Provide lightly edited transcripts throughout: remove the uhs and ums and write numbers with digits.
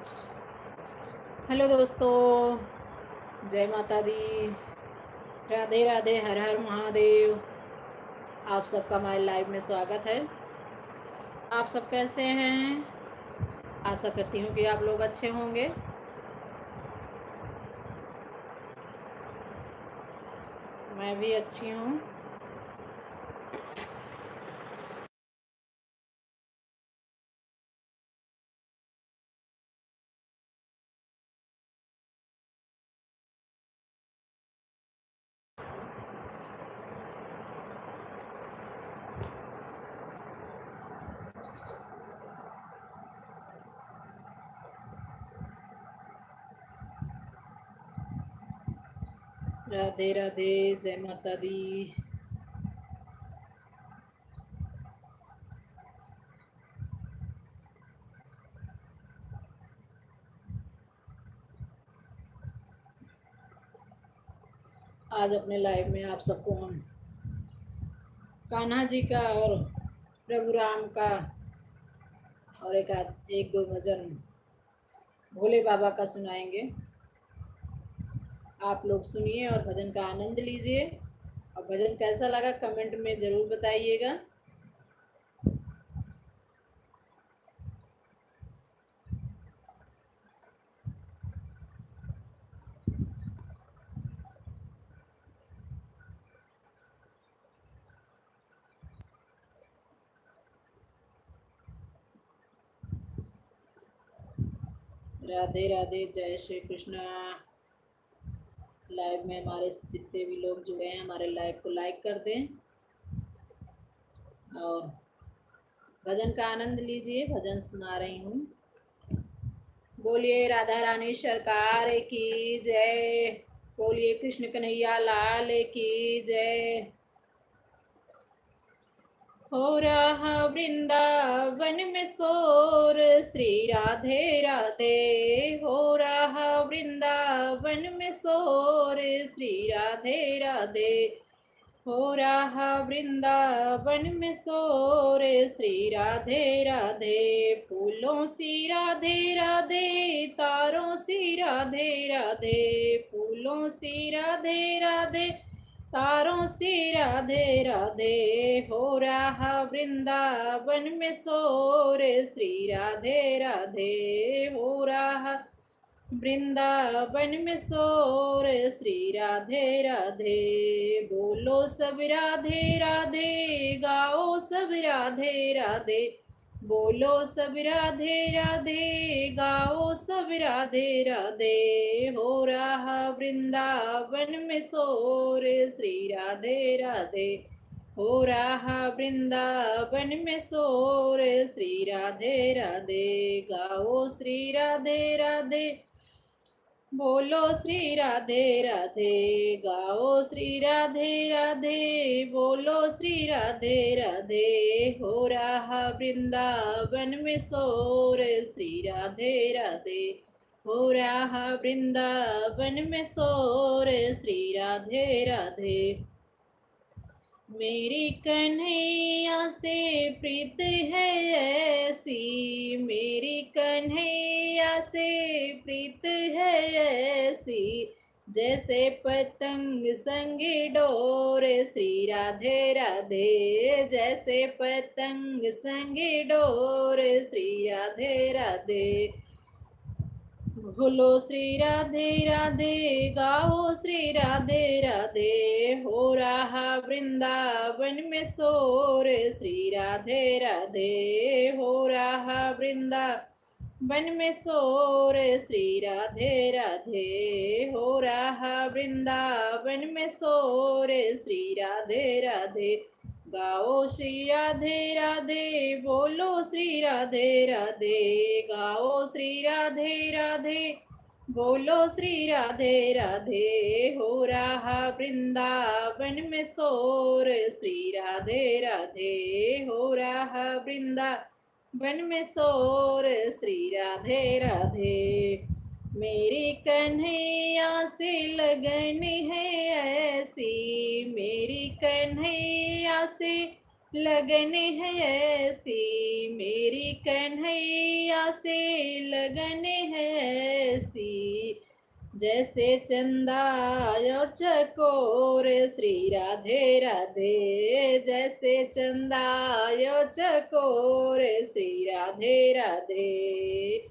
Hello दोस्तों, जय माता दी। राधे राधे, हर हर महादेव। आप सबका हमारे लाइव में स्वागत है। आप सब कैसे हैं? आशा करती हूँ कि आप लोग अच्छे होंगे। मैं भी अच्छी हूँ। राधे राधे, जय माता दी। आज अपने लाइव में आप सबको हम कान्हा जी का और प्रभु राम का और एक दो भजन भोले बाबा का सुनाएंगे। आप लोग सुनिए और भजन का आनंद लीजिए। और भजन कैसा लगा कमेंट में ज़रूर बताइएगा। राधे राधे, जय श्री कृष्णा। लाइव में हमारे जितने भी लोग जुड़े हैं हमारे लाइव को लाइक कर दें और भजन का आनंद लीजिए। भजन सुना रही हूँ। बोलिए राधा रानी सरकार की जय। बोलिए कृष्ण कन्हैया लाल की जय। हो रहा वृंदावन में शोर, श्री राधे राधे। हो रहा वृंदावन में शोर, श्री राधे राधे। हो रहा वृंदावन में शोर, श्री राधे राधे। फूलों सी राधे राधे, तारों सी राधे राधे। फूलों सी राधे राधे, तारों से राधे राधे। हो रहा वृंदावन में शोर, श्री राधे राधे। हो रहा वृंदावन में शोर, श्री राधे राधे। बोलो सब राधे राधे, गाओ सब राधे राधे। बोलो सब राधे राधे, गाओ सब राधे राधे। हो रहा वृंदावन में शोर, श्री राधे राधे। हो रहा वृंदावन में शोर, श्री राधे राधे। गाओ श्री राधे राधे। बोलो श्री राधे राधे। गाओ श्री राधे राधे। बोलो श्री राधे राधे। हो रहा वृंदावन में शोर, श्री राधे राधे। हो रहा वृंदावन में शोर, श्री राधे राधे। मेरी कन्हैया से प्रीत है ऐसी, मेरी कन्हैया से प्रीत है ऐसी, जैसे पतंग संग डोर, श्री राधे राधे। जैसे पतंग संग डोर, श्री राधे राधे। बोलो श्री राधे राधे, गाओ श्री राधे राधे। हो रहा वृंदावन में शोर, श्री राधे राधे। हो रहा वृंदावन में शोर, श्री राधे राधे। हो रहा वृंदावन में शोर, श्री राधे राधे। गाओ श्री राधे राधे। बोलो श्री राधे राधे। गाओ श्री राधे राधे। बोलो श्री राधे राधे। हो रहा वृंदावन में शोर, श्री राधे राधे। हो रहा वृंदावन में शोर, श्री राधे राधे। मेरी कन्हैया से लगन है ऐसी, मेरी कन्हैया से लगन है ऐसी मेरी कन्हैया से, लगन है ऐसी जैसे चंदा और चकोर। श्री राधे राधे जैसे चंदा और चकोर। श्री राधे राधे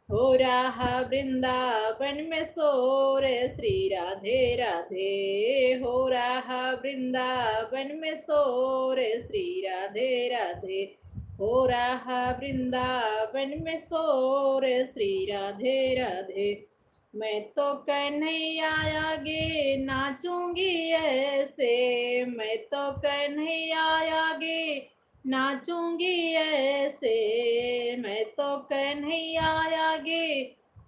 हो रहा वृंदावन में शोर। श्री राधे राधे हो रहा वृंदावन में शोर। श्री राधे राधे हो रहा वृंदावन में शोर। श्री राधे राधे मैं तो कन्हैया आगे नाचूंगी ऐसे, मैं तो कन्हैया आगे नाचूंगी ऐसे, मैं तो कन्हैया आगे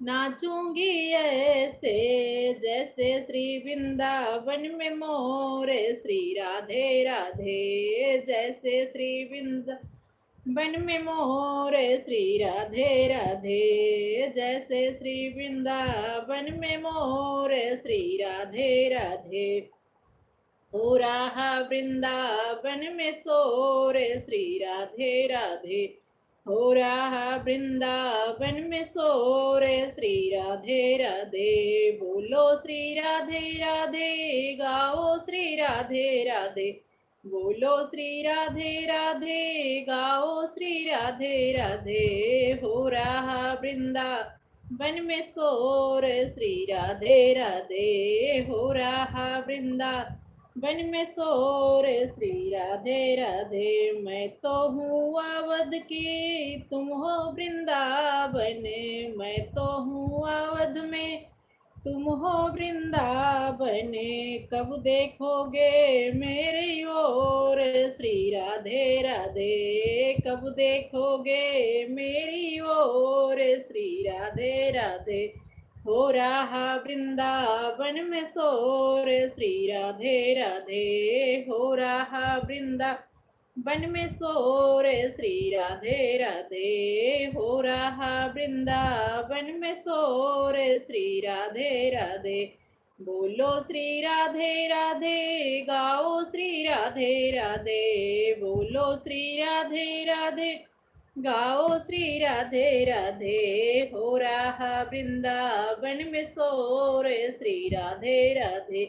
नाचूंगी ऐसे जैसे श्री वृंदावन में मोर। श्री राधे राधे जैसे श्री वृंदावन में मोर। श्री राधे राधे जैसे श्री वृंदावन में मोर। श्री राधे राधे हो रहा वृंदावन में शोर। श्री राधे राधे हो रहा वृंदावन में शोर। श्री राधे राधे बोलो श्री राधे राधे, गाओ श्री राधे राधे, बोलो श्री राधे राधे, गाओ श्री राधे राधे हो रहा वृंदावन में शोर। श्री राधे राधे हो रहा वृंदावन में शोर। श्री राधे राधे मैं तो हूँ अवध की तुम हो वृंदावन, मैं तो हूँ अवध में तुम हो वृंदावन। कब देखोगे मेरी ओर। श्री राधे राधे कब देखोगे मेरी ओर। श्री राधे राधे हो रहा वृंदावन में शोर। श्री राधे राधे हो रहा वृंदावन में शोर। श्री राधे राधे हो रहा वृंदावन में शोर। श्री राधे राधे बोलो श्री राधे राधे, गाओ श्री राधे राधे, बोलो श्री राधे राधे, गाओ श्री राधे राधे हो रहा वृंदावन में शोर। श्री राधे राधे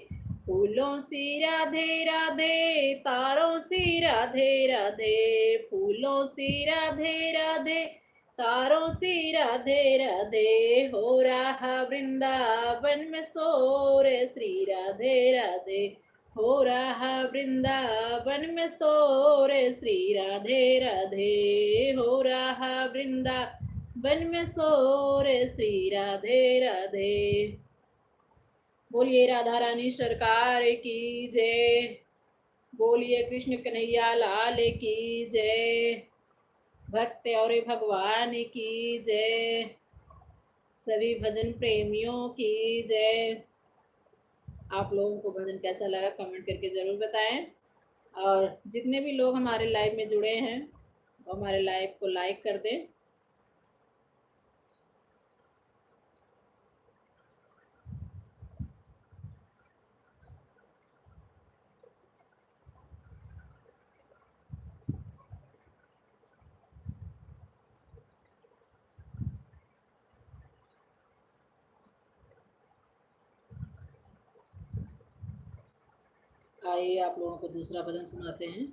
फूलों सी राधे राधे, तारों सी राधे राधे, फूलों सी राधे राधे, तारों सी राधे राधे हो रहा वृंदावन में शोर। श्री राधे राधे हो रहा वृंदावन में शोर। श्री राधे राधे हो रहा वृंदावन में शोर। श्री राधे राधे बोलिए राधा रानी सरकार की जय, बोलिए कृष्ण कन्हैया लाल की जय, भक्त और भगवान की जय, सभी भजन प्रेमियों की जय। आप लोगों को भजन कैसा लगा कमेंट करके ज़रूर बताएं, और जितने भी लोग हमारे लाइव में जुड़े हैं वो हमारे लाइव को लाइक कर दें। आइए आप लोगों को दूसरा भजन सुनाते हैं।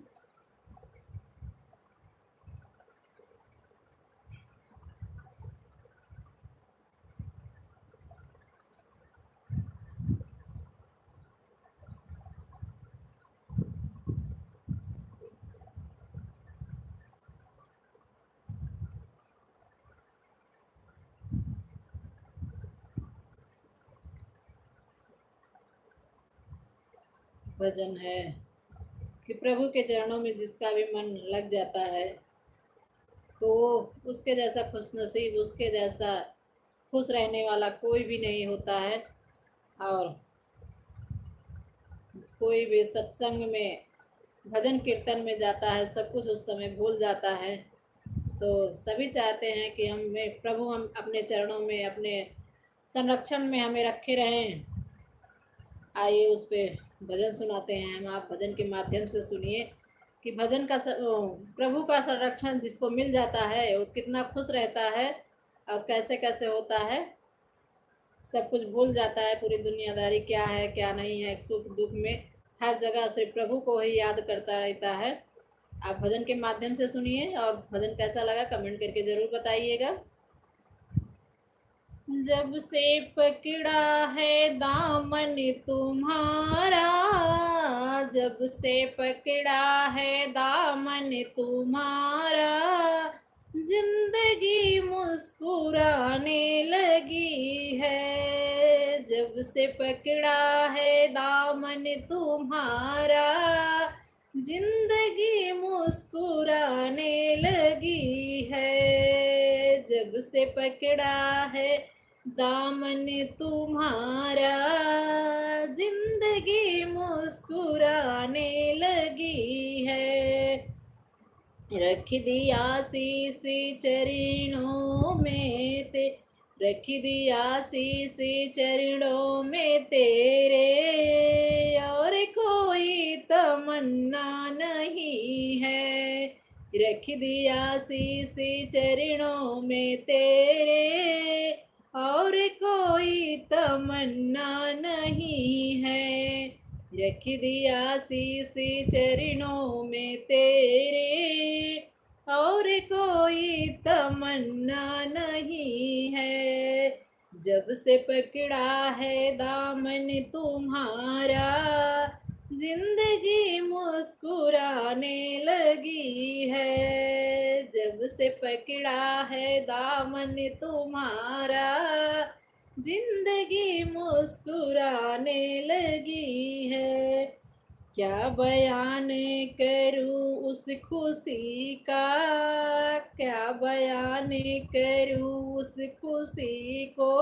भजन है कि प्रभु के चरणों में जिसका भी मन लग जाता है तो उसके जैसा खुशनसीब, उसके जैसा खुश रहने वाला कोई भी नहीं होता है। और कोई भी सत्संग में भजन कीर्तन में जाता है सब कुछ उस समय भूल जाता है। तो सभी चाहते हैं कि हमें प्रभु हम अपने चरणों में, अपने संरक्षण में हमें रखे रहें। आइए उस पर भजन सुनाते हैं हम, आप भजन के माध्यम से सुनिए कि भजन का प्रभु का संरक्षण जिसको मिल जाता है वो कितना खुश रहता है और कैसे कैसे होता है, सब कुछ भूल जाता है, पूरी दुनियादारी क्या है क्या नहीं है, सुख दुख में हर जगह सिर्फ प्रभु को ही याद करता रहता है। आप भजन के माध्यम से सुनिए और भजन कैसा लगा कमेंट करके ज़रूर बताइएगा। जब से पकड़ा है दामन तुम्हारा, जब से पकड़ा है दामन तुम्हारा, जिंदगी मुस्कुराने लगी है। जब से पकड़ा है दामन तुम्हारा, जिंदगी मुस्कुराने लगी है। जब से पकड़ा है दामन तुम्हारा, जिंदगी मुस्कुराने लगी है। रख दिया शीश चरणों में ते, रख दिया शीश चरणों में तेरे, और कोई तमन्ना नहीं है। रख दिया शीश चरणों में तेरे, और कोई तमन्ना नहीं है। रख दिया शीश चरणों में तेरे, और कोई तमन्ना नहीं है। जब से पकड़ा है दामन तुम्हारा, जिंदगी मुस्कुराने लगी है। जब से पकड़ा है दामन तुम्हारा, जिंदगी मुस्कुराने लगी है। क्या बयान करूं उस खुशी का, क्या बयान करूं उस खुशी को,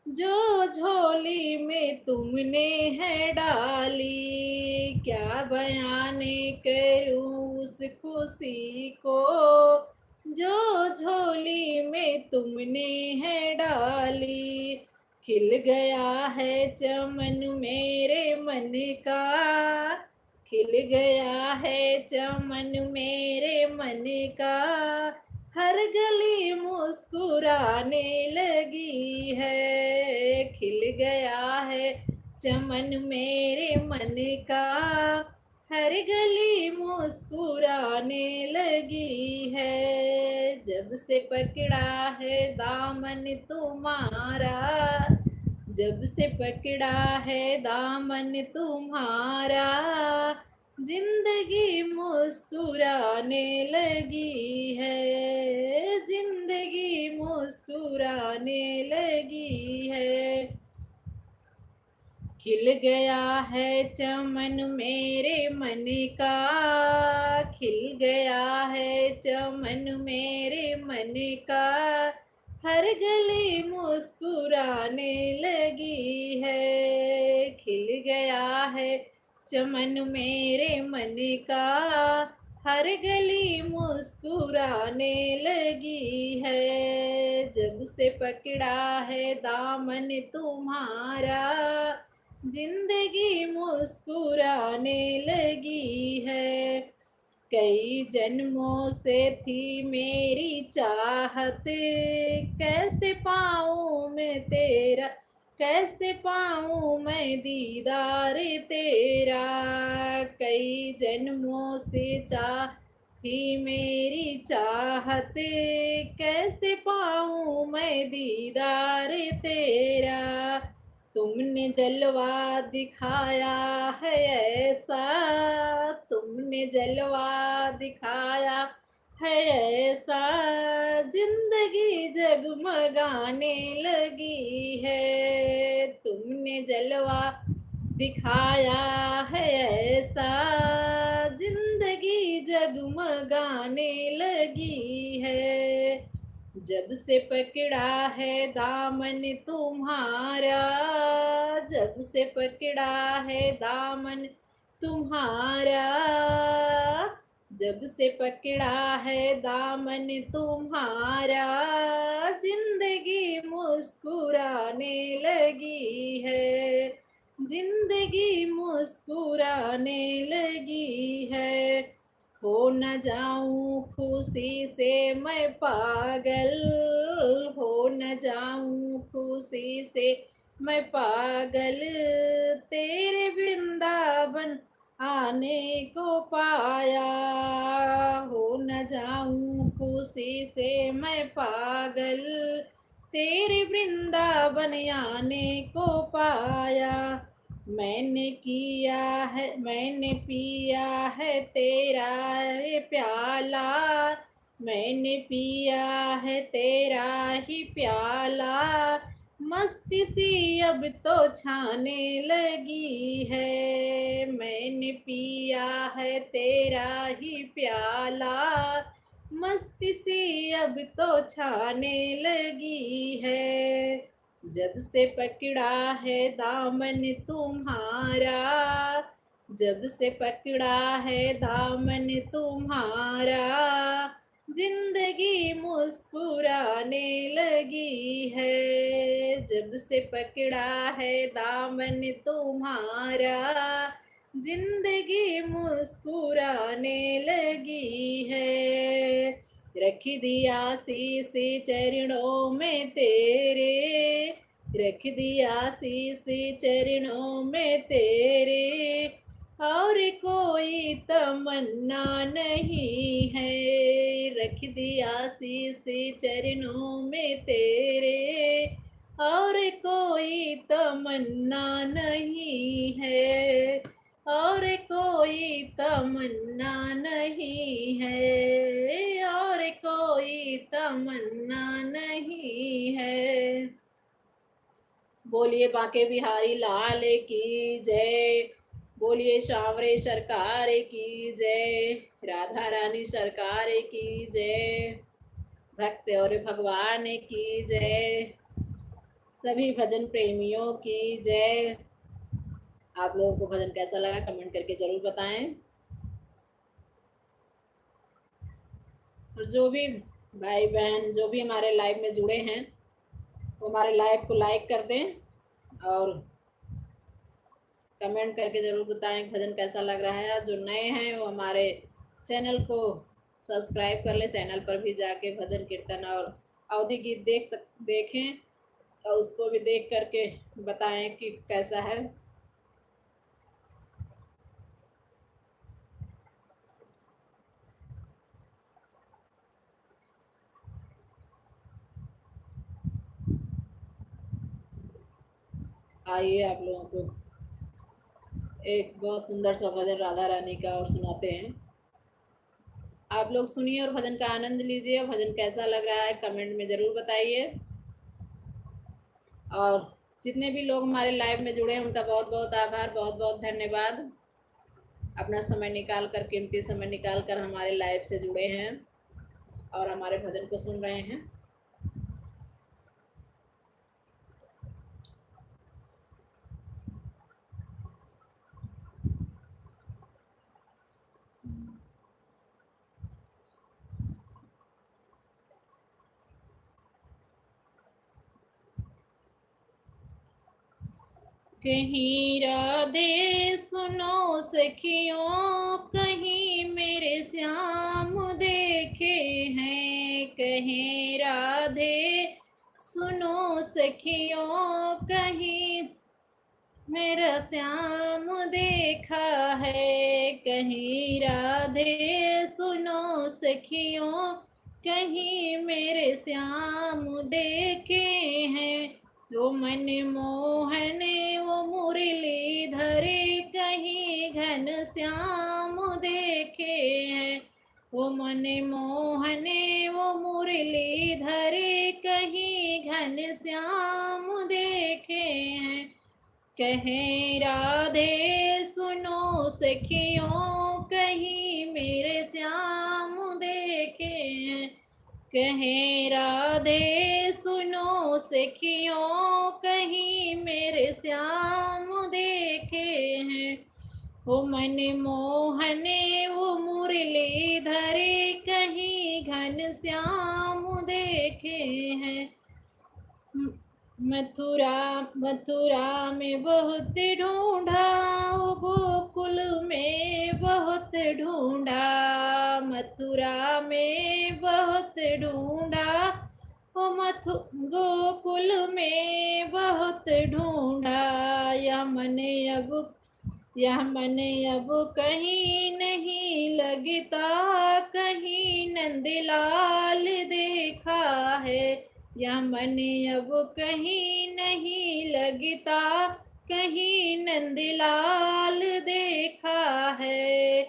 जो झोली में तुमने है डाली। क्या बयान करूं उस खुशी को, जो झोली में तुमने है डाली। खिल गया है चमन मेरे मन का, खिल गया है चमन मेरे मन का, हर गली मुस्कुराने लगी है। खिल गया है चमन मेरे मन का, हर गली मुस्कुराने लगी है। जब से पकड़ा है दामन तुम्हारा, जब से पकड़ा है दामन तुम्हारा, जिंदगी मुस्कुराने लगी है। जिंदगी मुस्कुराने लगी है। खिल गया है चमन मेरे मन का, खिल गया है चमन मेरे मन का, हर गली मुस्कुराने लगी है। खिल गया है चमन मेरे मन का, हर गली मुस्कुराने लगी है। जब से पकड़ा है दामन तुम्हारा, जिंदगी मुस्कुराने लगी है। कई जन्मों से थी मेरी चाहत, कैसे पाऊँ मैं तेरा, कैसे पाऊँ मैं दीदार तेरा। कई जन्मों से थी मेरी चाहत, कैसे पाऊँ मैं दीदार तेरा। तुमने जलवा दिखाया है ऐसा, तुमने जलवा दिखाया है ऐसा, जिंदगी जगमगाने लगी है। तुमने जलवा दिखाया है ऐसा, जिंदगी जगमगाने लगी है। जब से पकड़ा है दामन तुम्हारा, जब से पकड़ा है दामन तुम्हारा, जब से पकड़ा है दामन तुम्हारा, जिंदगी मुस्कुराने लगी है। जिंदगी मुस्कुराने लगी है। हो न जाऊं खुशी से मैं पागल, हो न जाऊं खुशी से मैं पागल, तेरे वृंदावन आने को पाया। हो न जाऊं खुशी से मैं पागल, तेरे वृंदावन आने को पाया। मैंने पिया है तेरा ये प्याला, मैंने पिया है तेरा ही प्याला, मस्ती सी अब तो छाने लगी है। मैंने पिया है तेरा ही प्याला, मस्ती सी अब तो छाने लगी है। जब से पकड़ा है दामन तुम्हारा, जब से पकड़ा है दामन तुम्हारा, जिंदगी मुस्कुराने लगी है। जब से पकड़ा है दामन तुम्हारा, जिंदगी मुस्कुराने लगी है। रख दिया शीश चरणों में तेरे, रख दिया शीश चरणों में तेरे, और कोई तमन्ना नहीं है। रख दिया शीश चरणों में तेरे, और कोई तमन्ना नहीं है, और कोई तमन्ना नहीं है, और कोई तमन्ना नहीं है। बोलिए बांके बिहारी लाल की जय, बोलिए सांवरे सरकार की जय, राधा रानी सरकार की जय, भक्त और भगवान की जय, सभी भजन प्रेमियों की जय। आप लोगों को भजन कैसा लगा कमेंट करके जरूर बताएं। और जो भी भाई बहन जो भी हमारे लाइव में जुड़े हैं वो हमारे लाइव को लाइक कर दें और कमेंट करके ज़रूर बताएं भजन कैसा लग रहा है। जो नए हैं वो हमारे चैनल को सब्सक्राइब कर लें, चैनल पर भी जाके भजन कीर्तन और अवधि गीत देखें और उसको भी देख करके बताएं कि कैसा है। आइए आप लोगों को एक बहुत सुंदर सा भजन राधा रानी का और सुनाते हैं। आप लोग सुनिए और भजन का आनंद लीजिए। भजन कैसा लग रहा है कमेंट में ज़रूर बताइए। और जितने भी लोग हमारे लाइव में जुड़े हैं उनका बहुत बहुत आभार, बहुत बहुत धन्यवाद। अपना समय निकाल कर, कीमती समय निकाल कर हमारे लाइव से जुड़े हैं और हमारे भजन को सुन रहे हैं। कहीं राधे सुनो सखियों, कहीं मेरे श्याम देखे हैं। कहीं राधे सुनो सखियों, कहीं मेरा श्याम देखा है। कहीं राधे सुनो सखियों, कहीं मेरे श्याम देखे हैं। वो मन मोहन वो मुरली धरे, कहीं घन श्याम देखे हैं। वो मन मोहन वो मुरली धरे, कहीं घन श्याम देखे हैं। कहें राधे सुनो सखियों, कहीं मेरे श्याम देखे हैं। कहें राधे सुनो सखियों, कहीं मेरे श्याम देखे हैं। वो मन मोहन वो मुरली धरे, कहीं घन श्याम देखे हैं। मथुरा मथुरा में बहुत ढूंढा, ओ गोकुल में बहुत ढूंढा, मथुरा में बहुत ढूंढा, ओ गोकुल में बहुत ढूंढा, यह मन अब कहीं नहीं लगता, कहीं नंदलाल देखा है, यह मन अब कहीं नहीं लगता, कहीं नंदलाल देखा है,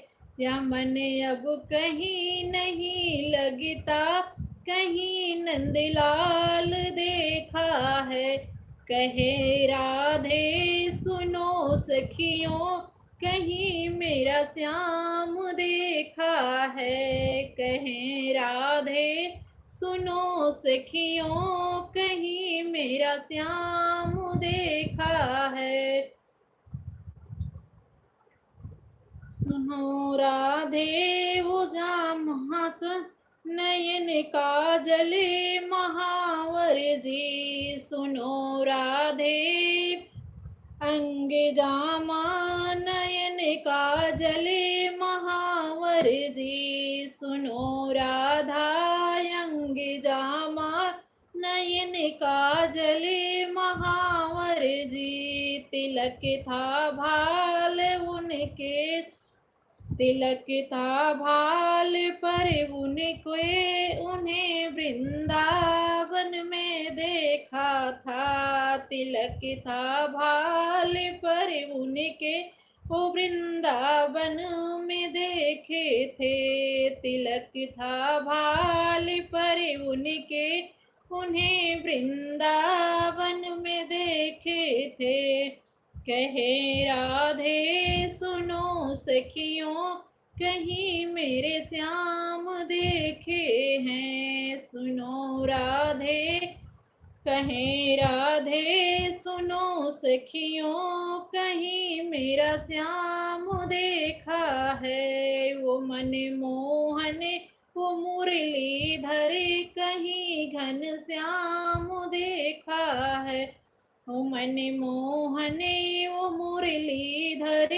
यह मन अब कहीं नहीं लगता, कहीं नंदलाल देखा है। कहे राधे सुनो सखियों, कहीं मेरा श्याम देखा है, कहे राधे सुनो सखियों, कहीं मेरा श्याम देखा है। सुनो राधे वो जाम हाथ नयन काजल महावर जी, सुनो राधे अंग जामा नयन काजल महावर जी, सुनो राधा अंग जामा नयन काजल महावर जी, तिलक था भाल उनके, तिलक था भाल पर उनके, उन्हें वृंदावन में देखा था, तिलक था भाल पर उनके, वो वृंदावन में देखे थे, तिलक था भाल पर उनके, उन्हें वृंदावन में देखे थे। कहे राधे सुनो सखियों, कहीं मेरे श्याम देखे हैं, सुनो राधे कहे राधे सुनो सखियों, कहीं मेरा श्याम देखा है, वो मन मोहन वो मुरलीधर, कहीं घन श्याम देखा है, ओ मन मोहन वो मुरलीधर,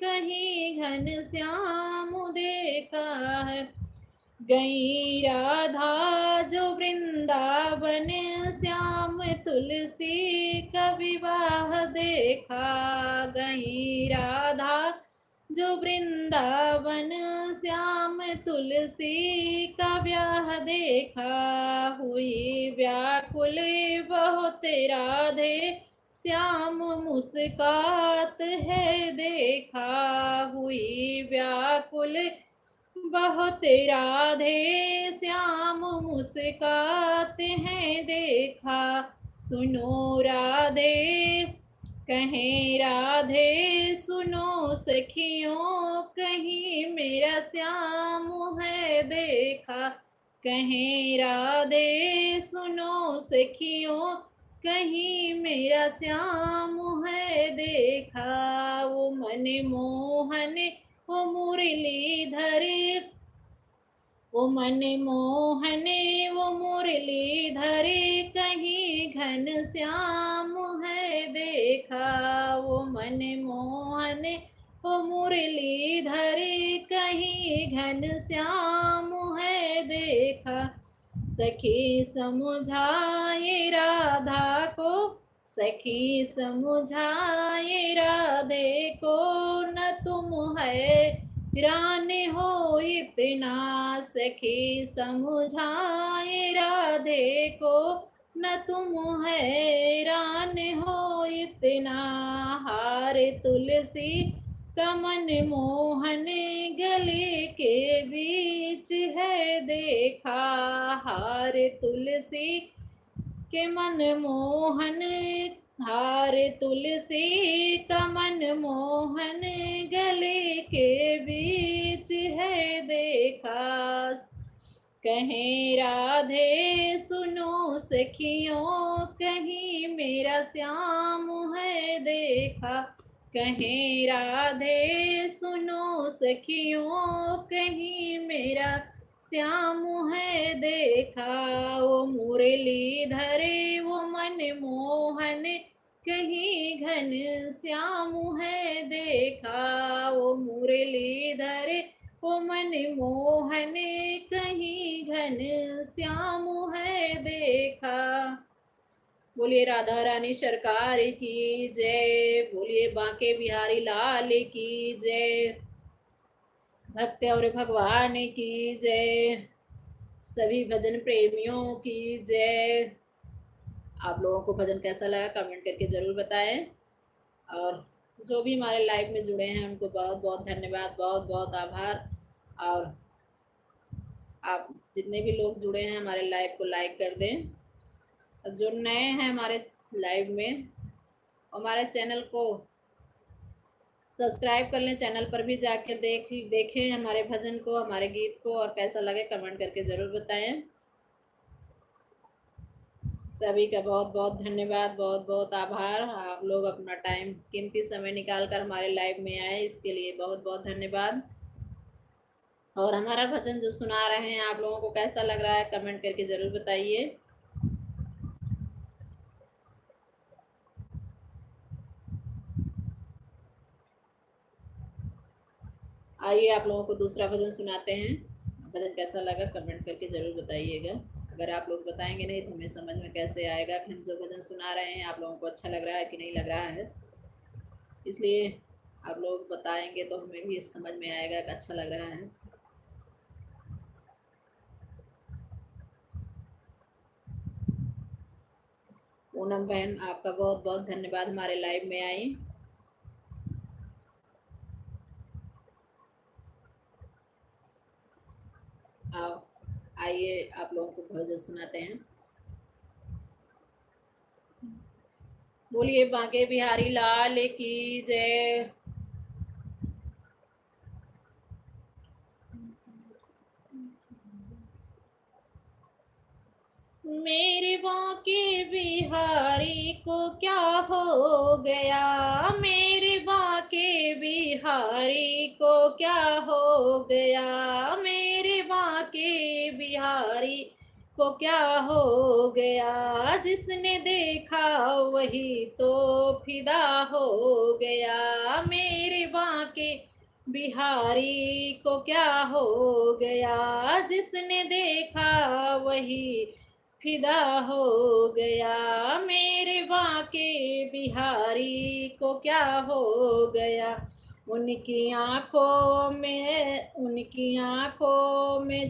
कहीं घन श्याम देखा है। गई राधा जो वृंदावन, श्याम तुलसी का विवाह देखा, गई राधा जो वृंदावन, श्याम तुलसी का ब्याह देखा, हुई व्याकुल बहुत राधे, श्याम मुस्कात है देखा, हुई व्याकुल बहुत राधे, श्याम मुस्काते हैं देखा, सुनो राधे कहे राधे सुनो सखियों, कहीं मेरा श्याम है देखा, कहे राधे सुनो सखियों, कहीं मेरा श्याम है देखा, वो मन मोहन वो मुरलीधर, वो मन मोहन वो मुरलीधर, कहीं घन श्याम है देखा, वो मन मोहन वो मुरलीधर, कहीं घन श्याम है देखा। सखी समझाए राधा को, सखी समझाए राधे को, न तुम है रान हो इतना, सखी समझाए राधे को, न तुम हैरान हो इतना, हार तुलसी कमन मोहन गले के बीच है देखा, हार तुलसी के मन मोहन, हार तुलसी का मन मोहन गले के बीच है देखा। कहे राधे सुनो सखियों, कहीं मेरा श्याम है देखा, कहे राधे सुनो सखियों, कहीं मेरा श्याम है देखा, वो मुरली धरे वो मन मोह मोहन कहीं घन श्याम है देखा, वो मुरलीधर वो मन मोहन कहीं घन श्याम है देखा। बोलिए राधा रानी सरकार की जय, बोलिए बांके बिहारी लाल की जय, भक्त और भगवान की जय, सभी भजन प्रेमियों की जय। आप लोगों को भजन कैसा लगा कमेंट करके ज़रूर बताएं, और जो भी हमारे लाइव में जुड़े हैं उनको बहुत बहुत धन्यवाद, बहुत बहुत आभार। और आप जितने भी लोग जुड़े हैं हमारे लाइव को लाइक कर दें, और जो नए हैं हमारे लाइव में हमारे चैनल को सब्सक्राइब कर लें, चैनल पर भी जाकर देखें हमारे भजन को, हमारे गीत को, और कैसा लगे कमेंट करके ज़रूर बताएं। सभी का बहुत बहुत धन्यवाद, बहुत बहुत आभार। आप लोग अपना टाइम कीमती समय निकाल कर हमारे लाइव में आए, इसके लिए बहुत बहुत धन्यवाद। और हमारा भजन जो सुना रहे हैं आप लोगों को कैसा लग रहा है कमेंट करके ज़रूर बताइए। आइए आप लोगों को दूसरा भजन सुनाते हैं, भजन कैसा लगा कमेंट करके ज़रूर बताइएगा। अगर आप लोग बताएंगे नहीं तो हमें समझ में कैसे आएगा कि हम जो भजन सुना रहे हैं आप लोगों को अच्छा लग रहा है कि नहीं लग रहा है। इसलिए आप लोग बताएंगे तो हमें भी समझ में आएगा कि अच्छा लग रहा है। पूनम बहन आपका बहुत बहुत धन्यवाद हमारे लाइव में आई। आप आइए आप लोगों को भजन सुनाते हैं। बोलिए बांके बिहारी लाल की जय। मेरे बांके बिहारी को क्या हो गया, मेरे बांके बिहारी को क्या हो गया, मेरे बांके बिहारी को क्या हो गया, जिसने देखा वही तो फिदा हो गया, मेरे बांके बिहारी को क्या हो गया, जिसने देखा वही फिदा हो गया, मेरे बांके बिहारी को क्या हो गया। उनकी आंखों में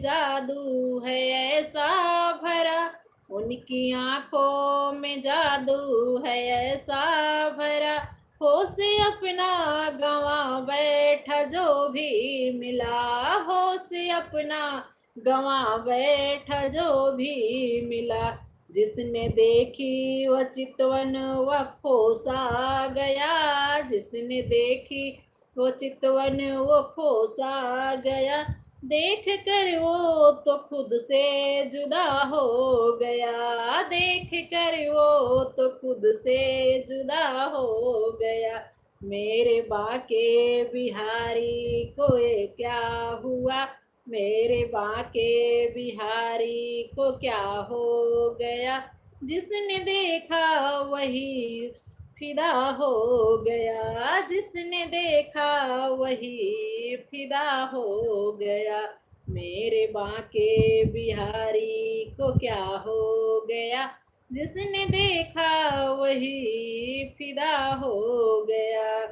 जादू है ऐसा भरा, उनकी आंखों में जादू है ऐसा भरा, होश अपना गंवा बैठा जो भी मिला, होश अपना गंवा बैठा जो भी मिला, जिसने देखी वह चितवन वह खोसा गया, जिसने देखी वो चितवन वो खोसा गया, देख कर वो तो खुद से जुदा हो गया, देख कर वो तो खुद से जुदा हो गया, मेरे बांके बिहारी को ये क्या हुआ, मेरे बांके बिहारी को क्या हो गया, जिसने देखा वही फिदा हो गया, जिसने देखा वही फिदा हो गया, मेरे बांके बिहारी को क्या हो गया, जिसने देखा वही फिदा हो गया।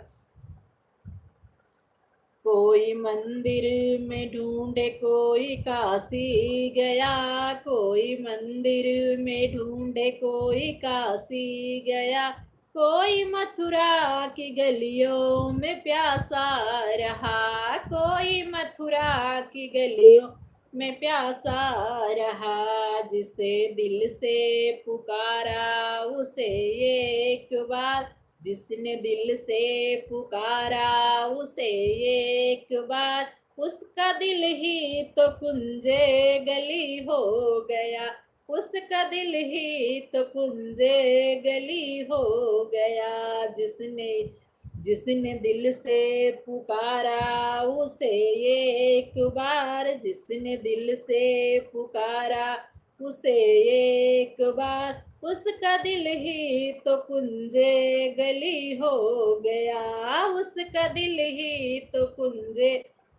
कोई मंदिर में ढूंढे कोई काशी गया, कोई मंदिर में ढूंढे कोई काशी गया, कोई मथुरा की गलियों में प्यासा रहा, कोई मथुरा की गलियों में प्यासा रहा, जिसे दिल से पुकारा उसे एक बार, जिसने दिल से पुकारा उसे एक बार, उसका दिल ही तो कुंजे गली हो गया, उसका दिल ही तो कुंजे गली हो गया, जिसने जिसने दिल से पुकारा उसे एक बार, जिसने दिल से पुकारा उसे एक बार उसका दिल ही तो कुंजे गली हो गया, उसका दिल ही तो कुंजे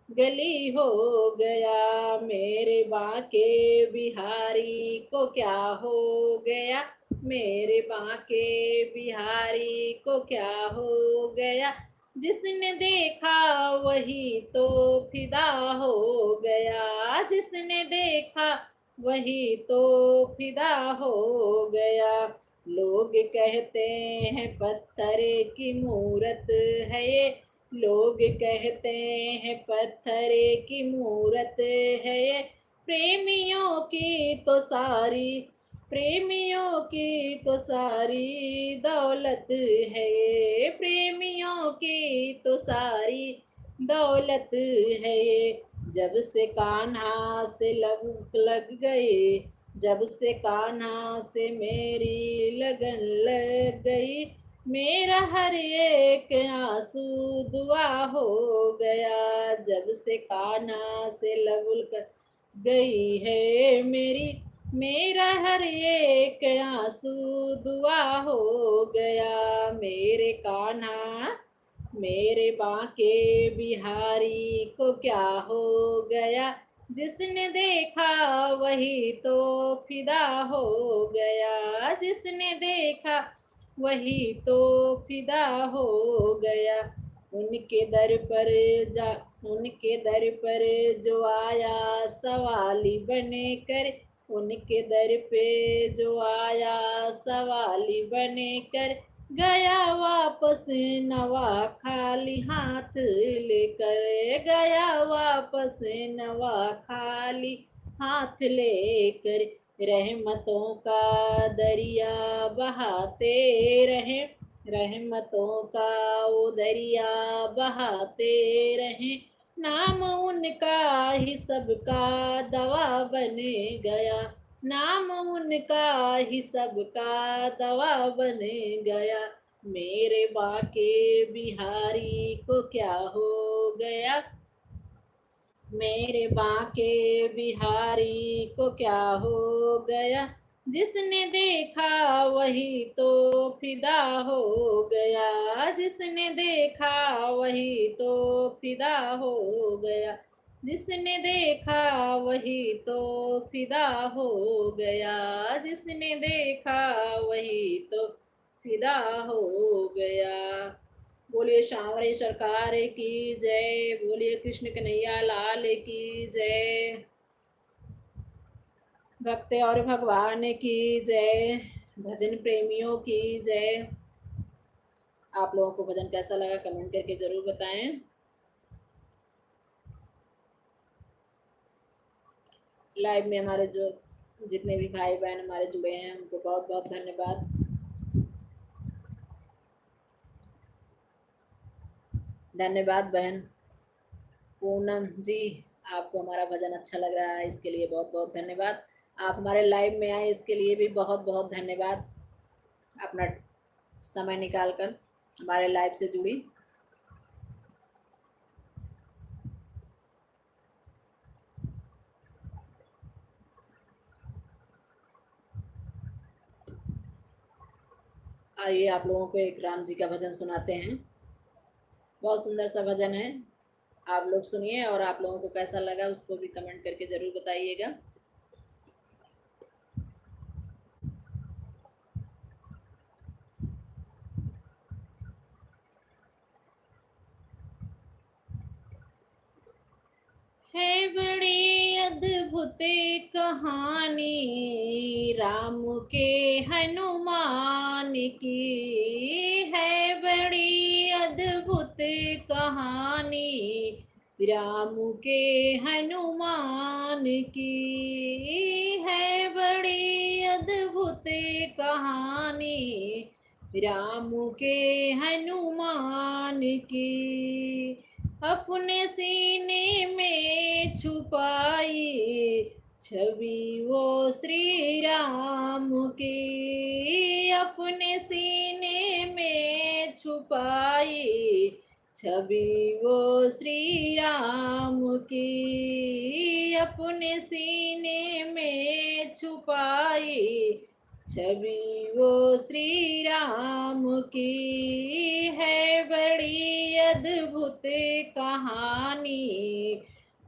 गली हो गया। मेरे बाके बिहारी को क्या हो गया, मेरे बाके बिहारी को क्या हो गया। जिसने देखा वही तो फिदा हो गया, जिसने देखा वही तो फिदा हो गया। लोग कहते हैं पत्थर की मूरत है ये, लोग कहते हैं पत्थर की मूरत है ये। प्रेमियों की तो सारी, प्रेमियों की तो सारी दौलत है ये, प्रेमियों की तो सारी दौलत है ये। जब से कान्हा से लग गए, जब से कान्हा से मेरी लगन लग गई, मेरा हर एक आंसू दुआ हो गया। जब से कान्हा से लग गई है मेरी, मेरा हर एक आंसू दुआ हो गया। मेरे कान्हा मेरे बाके बिहारी को क्या हो गया, जिसने देखा वही तो फिदा हो गया, जिसने देखा वही तो फिदा हो गया। उनके दर पर जा, उनके दर पर जो आया सवाली बने कर, उनके दर पे जो आया सवाली बने कर, गया वापस नवा खाली हाथ लेकर, गया वापस नवा खाली हाथ लेकर। रहमतों का दरिया बहाते रहे, रहमतों का वो दरिया बहाते रहे। नाम उनका ही सबका दवा बन गया, नाम उनका ही सबका दवा बन गया। मेरे बाके बिहारी को क्या हो गया, मेरे बाके बिहारी को क्या हो गया। जिसने देखा वही तो फिदा हो गया, जिसने देखा वही तो फिदा हो गया, जिसने देखा वही तो फिदा हो गया, जिसने देखा वही तो फिदा हो गया। बोलिए सांवरे सरकार की जय, बोलिए कृष्ण कन्हैया लाल की जय, भक्त और भगवान की जय, भजन प्रेमियों की जय। आप लोगों को भजन कैसा लगा कमेंट करके जरूर बताएं। लाइव में हमारे जो जितने भी भाई बहन हमारे जुड़े हैं उनको बहुत बहुत धन्यवाद। धन्यवाद बहन पूनम जी, आपको हमारा भजन अच्छा लग रहा है इसके लिए बहुत बहुत धन्यवाद। आप हमारे लाइव में आए इसके लिए भी बहुत बहुत धन्यवाद। अपना समय निकाल कर हमारे लाइव से जुड़ी। आइए आप लोगों को एक राम जी का भजन सुनाते हैं। बहुत सुंदर सा भजन है, आप लोग सुनिए और आप लोगों को कैसा लगा उसको भी कमेंट करके जरूर बताइएगा। है बड़ी अद्भुत कहानी राम के हनुमान की, है बड़ी अद्भुत कहानी राम के हनुमान की, है बड़ी अद्भुत कहानी राम के हनुमान की। अपने सीने में छुपाई छवि वो श्री राम की, अपने सीने में छुपाई छवि वो श्री राम की अपने सीने में छुपाई, छवि वो श्री राम की है बड़ी अद्भुत कहानी,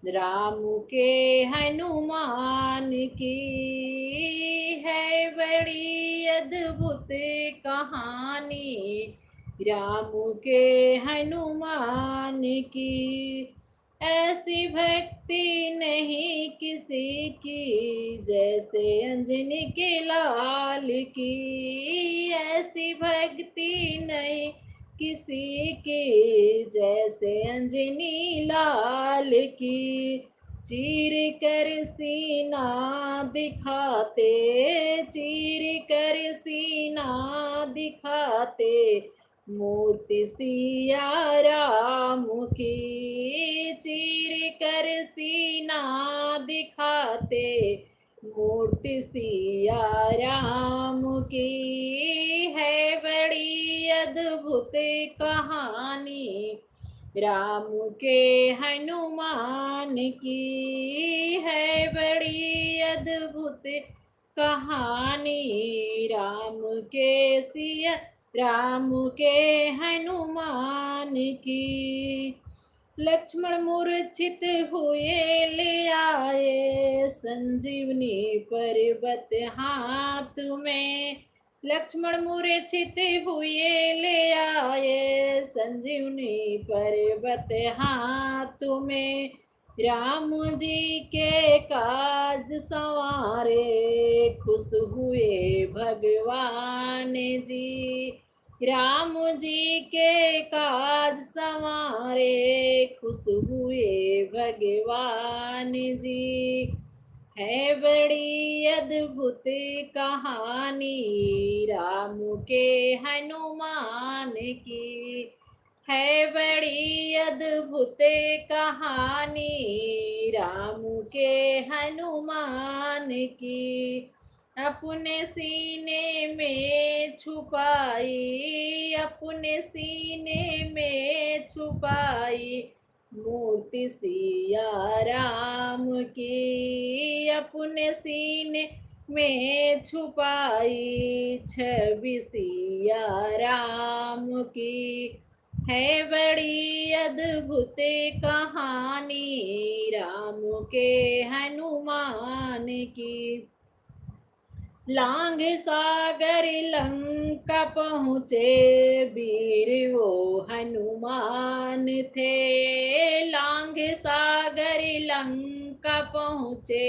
राम के हनुमान की है बड़ी अद्भुत कहानी, राम के हनुमान की। ऐसी भक्ति नहीं किसी की जैसे अंजनी के लाल की, ऐसी भक्ति नहीं किसी की जैसे अंजनी लाल की। चीर कर सीना दिखाते, चीर कर सीना दिखाते, मूर्ति सिया राम की। चीर कर सीना दिखाते, मूर्ति सिया राम की है बड़ी अद्भुत कहानी, राम के हनुमान की है बड़ी अद्भुत कहानी, राम के हनुमान की। लक्ष्मण मूर्छित हुए ले आए संजीवनी पर्वत हाथ में, लक्ष्मण मूर्छित हुए ले आए संजीवनी पर्वत हाथ में, राम जी के काज संवारे खुश हुए भगवान जी, राम जी के काज संवारे खुश हुए भगवान जी, है बड़ी अद्भुत कहानी, राम के हनुमान की है बड़ी अद्भुत कहानी, राम के हनुमान की। अपने सीने में छुपाई, अपने सीने में छुपाई, मूर्ति सिया राम की अपने सीने में छुपाई, छवि सिया राम की है बड़ी अद्भुत कहानी, राम के हनुमान की। लांग सागर लंका पहुँचे वीर वो हनुमान थे, लांग सागर लंका पहुँचे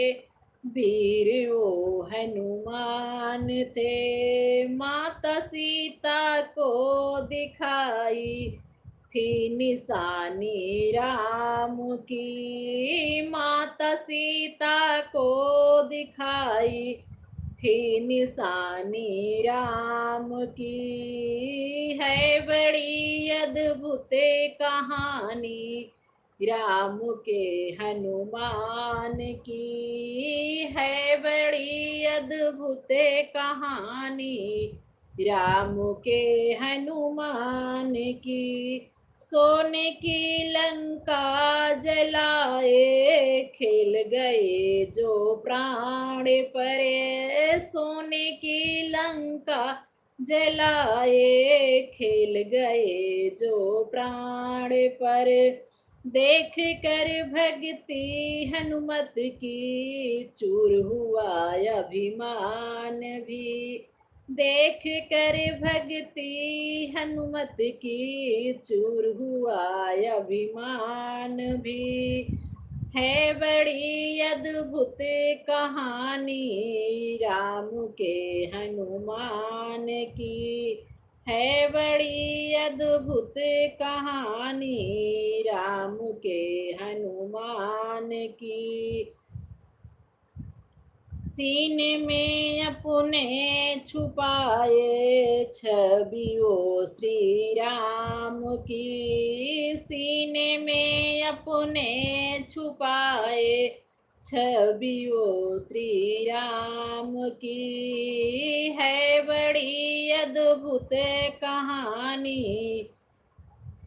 वीर वो हनुमान थे, माता सीता को दिखाई थी निशानी राम की, माता सीता को दिखाई थी निशानी राम की, है बड़ी अद्भुत कहानी, राम के हनुमान की है बड़ी अद्भुत कहानी, राम के हनुमान की। सोने की लंका जलाए खेल गए जो प्राण परे, सोने की लंका जलाए खेल गए जो प्राण पर, देख कर भक्ति हनुमत की चूर हुआ अभिमान भी, देख कर भक्ति हनुमत की चूर हुआ अभिमान भी, है बड़ी अद्भुत कहानी, राम के हनुमान की है बड़ी अद्भुत कहानी, राम के हनुमान की। सीने में अपने छुपाए छवि वो श्री राम की, सीने में अपने छुपाए छवि वो श्री राम की है बड़ी अद्भुत कहानी,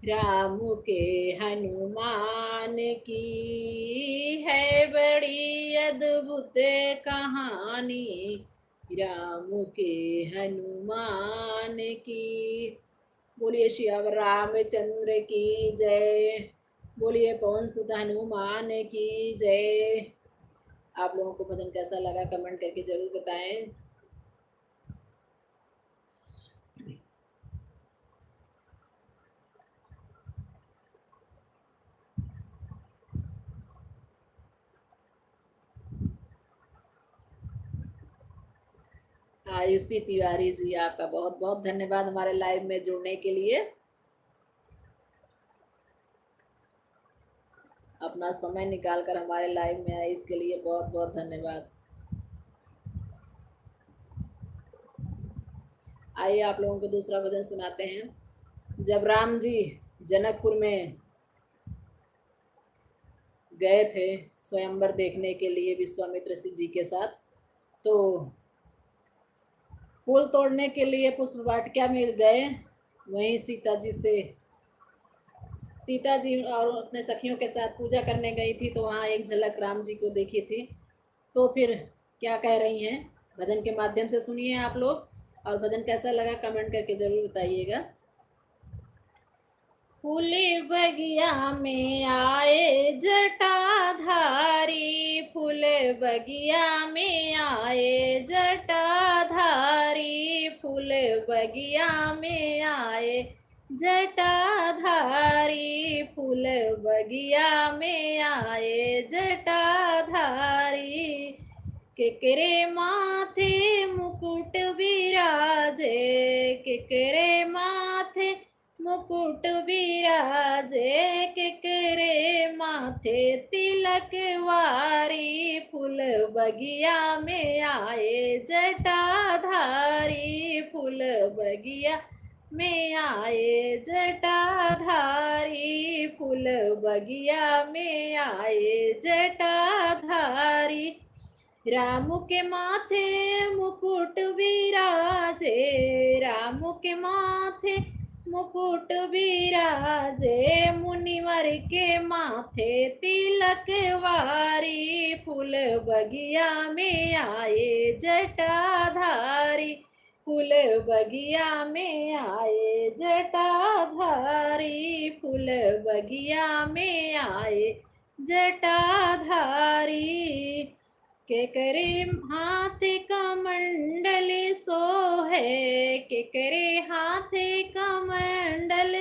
राम के हनुमान की है बड़ी अद्भुत कहानी। राम के हनुमान की। बोलिए श्री रामचंद्र की जय। बोलिए पवन सुत हनुमान की जय। आप लोगों को भजन कैसा लगा कमेंट करके जरूर बताएं। आयुषी तिवारी जी, आपका बहुत बहुत धन्यवाद हमारे लाइव में जुड़ने के लिए। अपना समय निकाल कर हमारे लाइव में आए, इसके लिए बहुत बहुत धन्यवाद। आइए आप लोगों को दूसरा भजन सुनाते हैं। जब राम जी जनकपुर में गए थे स्वयंवर देखने के लिए विश्वामित्र जी के साथ, तो फूल तोड़ने के लिए पुष्प वाटिका में गए। वहीं सीता जी और अपने सखियों के साथ पूजा करने गई थी, तो वहाँ एक झलक राम जी को देखी थी। तो फिर क्या कह रही हैं भजन के माध्यम से सुनिए आप लोग, और भजन कैसा लगा कमेंट करके जरूर बताइएगा। फूल बगिया में आए जटाधारी, फूल बगिया में आए जटाधारी, फूल बगिया में आए जटाधारी, फूल बगिया में आए जटाधारी। केकरे माथे मुकुट विराजे, केकरे माथे मुकुट विराजे, केकरे माथे तिलक वारी, फूल बगिया में आए जटाधारी, फूल बगिया में आए जटाधारी, फूल बगिया में आए जटाधारी। राम के माथे मुकुट विराजे, राम के माथे मुकुट विराजे, मुनिवर के माथे तिलक वारी, फूल बगिया में आए जटाधारी, फूल बगिया में आए जटाधारी, फूल बगिया में आए जटाधारी। केकरे हाथ कमंडल सोहे, केकरे हाथ कमंडल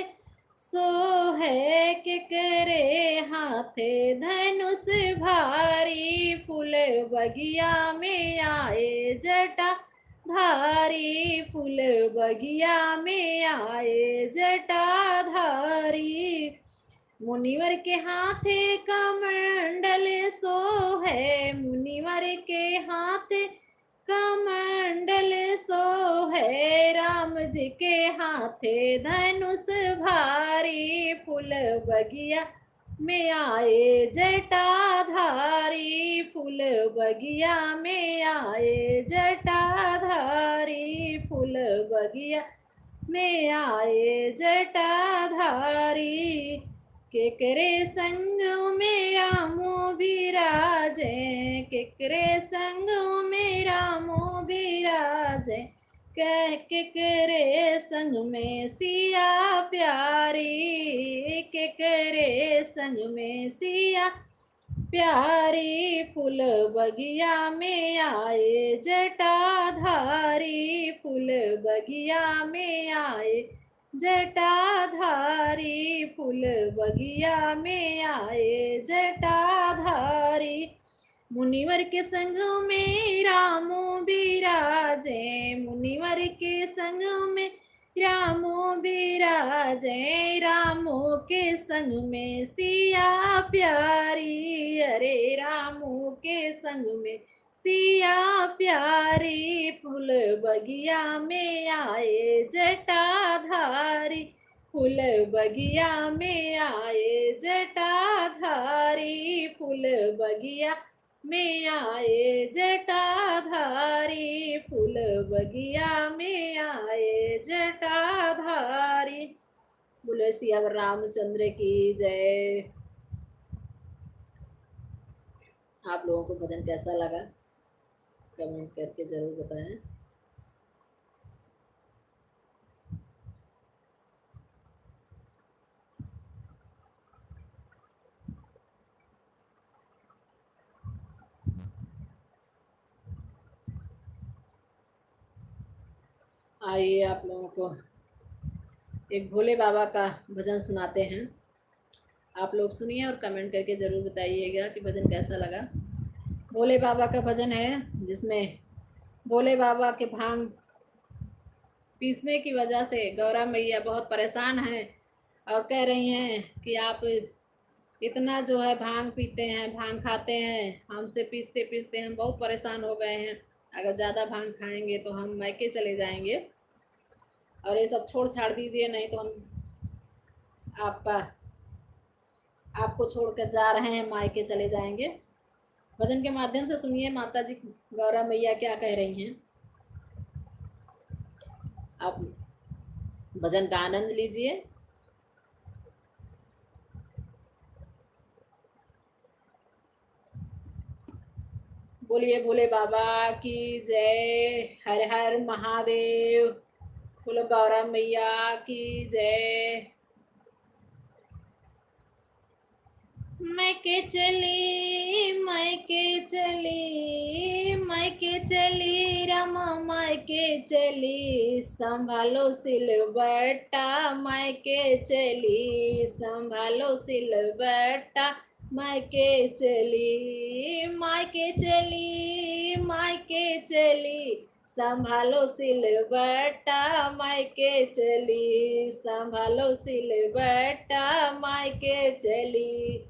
सोहे, केकरे हाथ धनुष भारी, फूल बगिया में आए जटा धारी, फूल बगिया में आए जटाधारी। मुनिवर के हाथे कमंडल सोहे, मुनिवर के हाथे कमंडल सोहे, राम जी के हाथे धनुष भारी, फूल बगिया में आए जटाधारी, फूल बगिया में आए जटाधारी, फूल बगिया में आए जटाधारी। केकरे संग में रामो विराजे, केकरे संग में रामो विराजे, कह केकरे संग में सिया प्यारी, केकरे संग में सिया प्यारी, फूल बगिया में आए जटाधारी, फूल बगिया में आए जटाधारी, फूल बगिया में आए जटाधारी। मुनिवर के संग में रामो विराजे, मुनिवर के संग में रामो विराजे, रामो के संग में सिया प्यारी, अरे रामो के संग में सिया प्यारी, फूल बगिया में आए जटाधारी, फूल बगिया में आए जटाधारी, फूल बगिया में आए जटाधारी, फूल बगिया में आए जटाधारी। बोले सिया रामचंद्र की जय। आप लोगों को भजन कैसा लगा कमेंट करके ज़रूर बताएं। आइए आप लोगों को एक भोले बाबा का भजन सुनाते हैं। आप लोग सुनिए और कमेंट करके ज़रूर बताइएगा कि भजन कैसा लगा। भोले बाबा का भजन है जिसमें भोले बाबा के भांग पीसने की वजह से गौरा मैया बहुत परेशान हैं और कह रही हैं कि आप इतना जो है भांग पीते हैं, भांग खाते हैं, हमसे पीसते पीसते हम बहुत परेशान हो गए हैं। अगर ज़्यादा भांग खाएंगे तो हम मैके चले जाएंगे और ये सब छोड़ छाड़ दीजिए, नहीं तो हम आपको छोड़कर जा रहे हैं, मायके चले जाएंगे। भजन के माध्यम से सुनिए माता जी गौरा मैया क्या कह रही हैं। आप भजन का आनंद लीजिए। बोलिए भोले बाबा की जय। हर हर महादेव। बोलो गौरा मैया की जय। मैके चली, मैके चली, मैके चली रमा, मैके चली, संभालो सिलबट्टा, मैके चली, संभालो सिलबट्टा, मैके चली, मायके चली, मायके चली, संभालो सिलबट्टा, मायके चली, संभालो सिलबट्टा, मायके चली,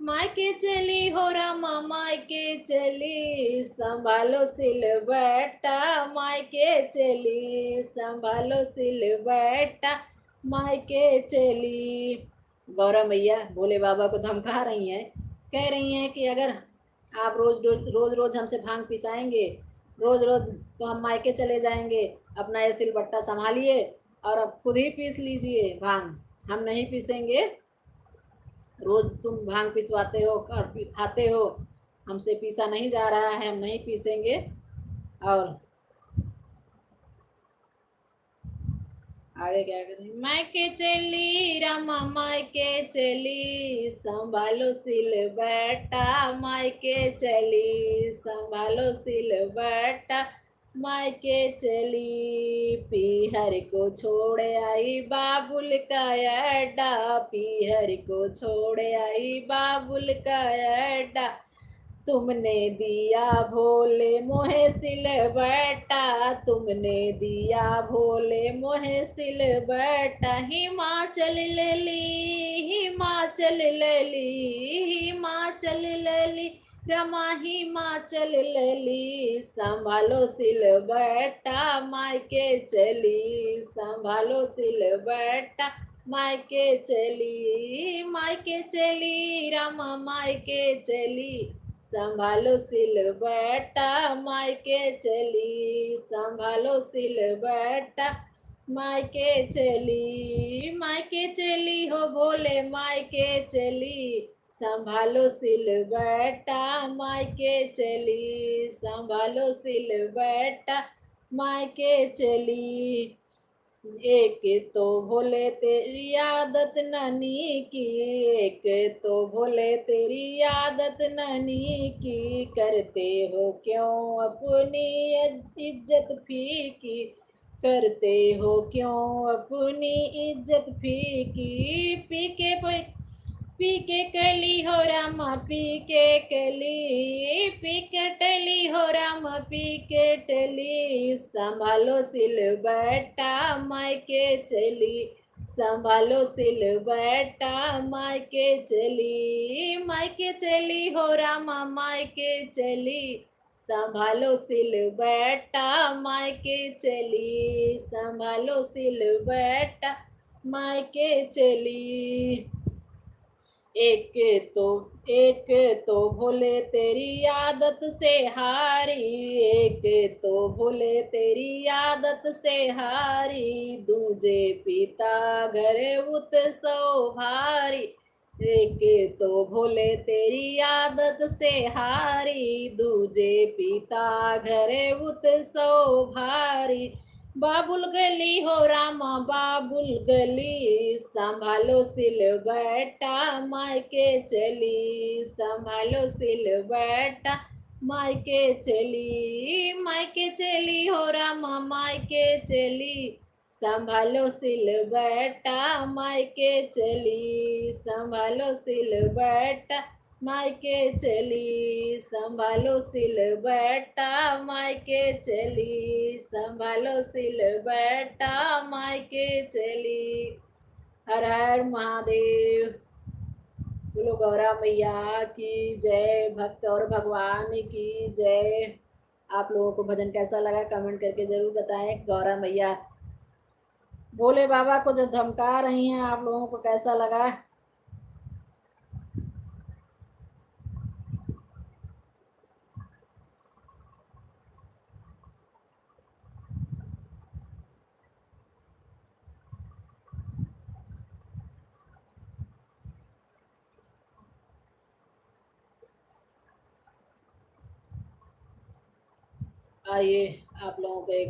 मायके चली हो रामा, मायके चली, संभालो सिलबट्टा, मायके चली, संभालो सिलबट्टा, मायके चली। गौरा मैया भोले बाबा को धमका रही हैं, कह रही हैं कि अगर आप रोज रोज हमसे भांग पिसाएंगे, रोज रोज, तो हम मायके चले जाएंगे। अपना ये सिलबट्टा संभालिए और अब खुद ही पीस लीजिए भांग, हम नहीं पीसेंगे। रोज तुम भांग पिसवाते हो और खाते हो, हमसे पीसा नहीं जा रहा है, हम नहीं पीसेंगे। और आगे क्या करें। मायके चली रामा, मायके चली, संभालो सिलबट्टा, मायके चली, संभालो सिलबट्टा, मायके चली, पीहर को छोड़ आई बाबुल का अड्डा, पीहर को छोड़ आई बाबुल का अड्डा, तुमने दिया भोले मोहे सिलबट्टा, तुमने दिया भोले मोहे सिलबट्टा, हिमाचल ले ली, हिमाचल ले ली, हिमाचल ले ली रमा, हिमाचल ले ली, संभालो सिलबट्टा, मायके चली, संभालो सिलबट्टा, मायके चली, मायके चली रामा, मायके चली, संभालो सिलबट्टा, मायके चली, संभालो सिलबट्टा, मायके चली, मायके चली हो भोले, मायके चली, संभालो सिलबट्टा, मायके चली, संभालो सिलबट्टा, मायके चली। एक तो भोले तेरी आदत ननी की, एक तो भोले तेरी आदत ननी की, करते हो क्यों अपनी इज्जत फीकी, करते हो क्यों अपनी इज्जत फीकी, पी के कली हो रामा, पी के कली, पी के टली हो रामा, पी के टली, संभालो सिलबट्टा, मायके चली, संभालो सिलबट्टा, मायके चली, मायके चली हो रामा, मायके चली, संभालो सिलबट्टा, मायके चली, संभालो सिलबट्टा, मायके चली। एक तो एक तो भोले तेरी आदत से हारी, एक तो भोले तेरी आदत से हारी, दूजे पिता घर उत्सव भारी। एक तो भोले तेरी आदत से हारी, दूजे पिता घर उत्सव भारी। बाबुल गली हो रामा बाबुल गली, संभालो सिलबट्टा मायके चली, संभालो सिलबट्टा मायके चली, मायके चली हो रामा मायके चली, संभालो सिलबट्टा मायके चली, संभालो सिलबट्टा मायके चली, संभालो सिलबट्टा मायके चली, संभालो सिलबट्टा मायके चली। हर हर महादेव। बोलो गौरा मैया की जय, भक्त और भगवान की जय। आप लोगों को भजन कैसा लगा कमेंट करके जरूर बताएं। गौरा मैया भोले बाबा को जो धमका रही हैं, आप लोगों को कैसा लगा? आइए आप लोगों को एक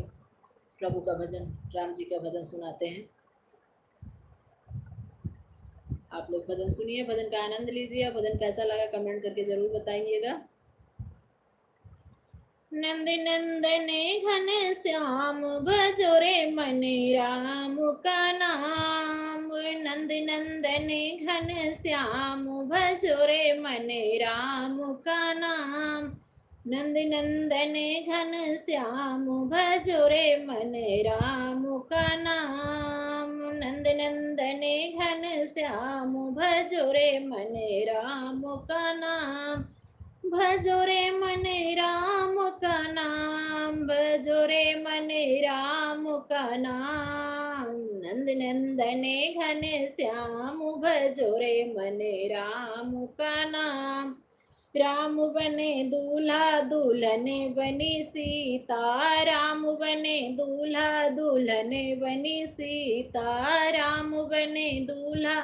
प्रभु का भजन, राम जी का भजन सुनाते हैं। आप लोग भजन सुनिए, भजन का आनंद लीजिए। भजन कैसा लगा कमेंट करके जरूर बताइएगा। नंद नंदन घन श्याम भजो रे मन राम का नाम, नंद नंदन घन श्याम भजो रे मन राम का नाम, नंद नंदन घन श्याम भजो रे मन राम का नाम, नंद नंदन घन श्याम भजो रे मन राम का नाम, भजो रे मन राम का नाम, भजो रे मन राम का नाम, नंद नंदन घन श्याम भजो रे मन राम का नाम, राम बने दूल्हा दुल्हन बनी सीता, राम बने दूल्हा दुल्हन बनी सीता, राम बने दूल्हा